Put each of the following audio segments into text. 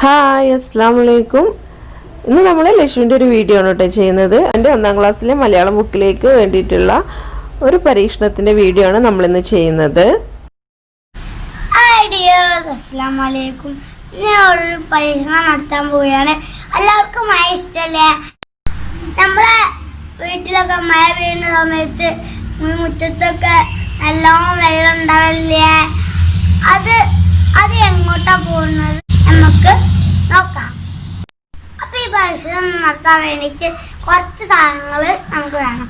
Hi അസ്സലാമു അലൈക്കും. ഇന്ന് നമ്മൾ ലക്ഷ്മിൻ്റെ ഒരു വീഡിയോ ആണ് കേട്ടോ ചെയ്യുന്നത്. എൻ്റെ 1ാം ക്ലാസ്സിലെ മലയാളം ബുക്കിലേക്ക് വേണ്ടിയിട്ടുള്ള ഒരു പരീക്ഷണത്തിൻ്റെ വീഡിയോ ആണ് നമ്മളിന്ന് ചെയ്യുന്നത്. അസ്സലാമു അലൈക്കും. ഞാൻ ഒരു പരീക്ഷണം നടത്താൻ പോവുകയാണ്. എല്ലാവർക്കും മഴ ഇഷ്ടമല്ലേ? നമ്മളെ വീട്ടിലൊക്കെ മഴ പെയ്യുന്ന സമയത്ത് മുറ്റത്തൊക്കെ നല്ലോണം വെള്ളം ഉണ്ടാവില്ലേ? അത് എങ്ങോട്ടാ പോകുന്നത് നമുക്ക് നോക്കാം. അപ്പൊ ഈ പരീക്ഷണം നടത്താൻ വേണ്ടിയിട്ട് കുറച്ച് സാധനങ്ങൾ നമുക്ക് വേണം.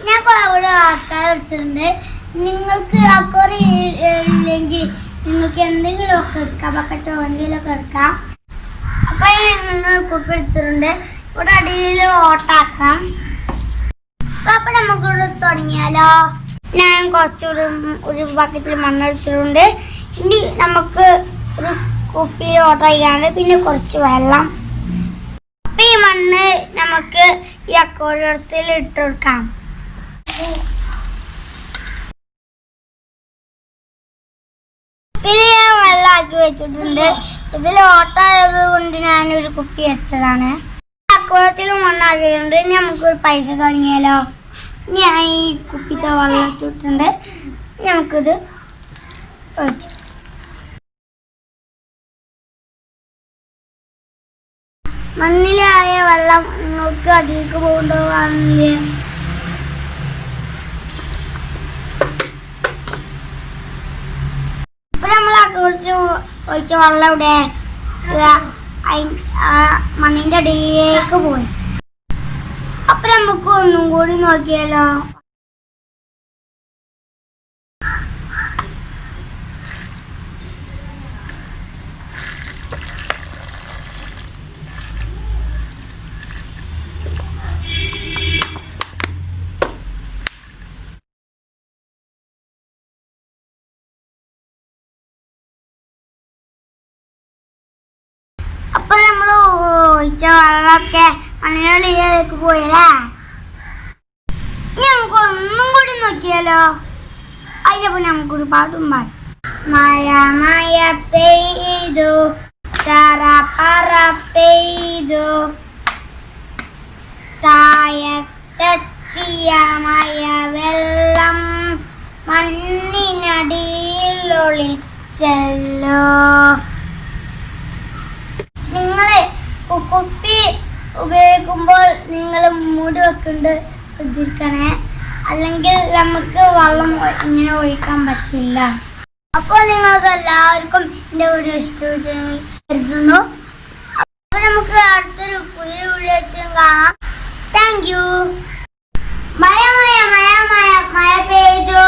ഞാൻ ഇവിടെ ആൾക്കാരെടുത്തിട്ടുണ്ട്. നിങ്ങൾക്ക് അക്കോറി ഇല്ലെങ്കിൽ നിങ്ങൾക്ക് എന്തെങ്കിലും ഒക്കെ എടുക്കാം, ബക്കറ്റോ എന്തെങ്കിലുമൊക്കെ എടുക്കാം. അപ്പൊ ഞാൻ കുപ്പി എടുത്തിട്ടുണ്ട്. ഇവിടെ അടിയിൽ ഓട്ടാക്കാം. അപ്പൊ നമുക്കിവിടെ തുടങ്ങിയാലോ. ഞാൻ കുറച്ചുകൂടി ഒരു ബക്കറ്റിൽ മണ്ണെടുത്തിട്ടുണ്ട്. ഇനി നമുക്ക് ഒരു കുപ്പി ഓട്ടാക്കാണ്ട് പിന്നെ കുറച്ച് വെള്ളം. അപ്പൊ ഈ മണ്ണ് നമുക്ക് ഈ അക്കോറിയത്തിൽ ഇട്ട് കൊടുക്കാം. പിന്നെ ഞാൻ വെള്ളമാക്കി വെച്ചിട്ടുണ്ട്. ഇതിൽ ഓട്ടായത് കൊണ്ട് ഞാനൊരു കുപ്പി വെച്ചതാണ്. അക്കോറിയത്തിലും മണ്ണാക്കിയിട്ടുണ്ട്. ഇനി നമുക്കൊരു പൈസ തുടങ്ങിയാലോ. ഞാൻ ഈ കുപ്പിത്തെ വെള്ളം ഇട്ടിട്ടുണ്ട്. നമുക്കിത് ഒഴിച്ചു. മണ്ണിലായ വെള്ളം നിങ്ങൾക്ക് അടിയിലേക്ക് കൊണ്ടുപോകാനില്ലേ? ഇപ്പൊ നമ്മൾ അക്കോറിയത്തിൽ ഒഴിച്ച വെള്ളം ഇവിടെ മണ്ണിന്റെ അടിയിലേക്ക് പോയി. അപ്പൊ നമുക്ക് ഒന്നും കൂടി നോക്കിയാലോ. അപ്പൊ നമ്മൾ ഒഴിച്ച വെള്ളമൊക്കെ മണ്ണിലേക്ക് പോയല്ലേ? ഇനി നമുക്ക് ഒന്നും കൂടി നോക്കിയാലോ. അതിനപ്പോ നമുക്കൊരു പാട്ടും പാടും. മഴ മഴ പെയ്തു ചറ പറ പെയ്തു താഴത്തെത്തിയ മഴ വെള്ളം മണ്ണിനടിയിൽ ഒളിച്ചല്ലോ. നിങ്ങള് കുപ്പി ഉപയോഗിക്കുമ്പോൾ നിങ്ങൾ മൂടി വെക്കുന്നുണ്ട്, ശ്രദ്ധിക്കണേ. അല്ലെങ്കിൽ നമുക്ക് വെള്ളം ഇങ്ങനെ ഒഴിക്കാൻ പറ്റില്ല. അപ്പോൾ നിങ്ങൾക്ക് എല്ലാവർക്കും എൻ്റെ വീഡിയോ ഇഷ്ടപ്പെടുന്നു. അപ്പൊ നമുക്ക് അടുത്തൊരു പുതിയ വീഡിയോ കാണാം. Thank you. മഴ പെയ്തു.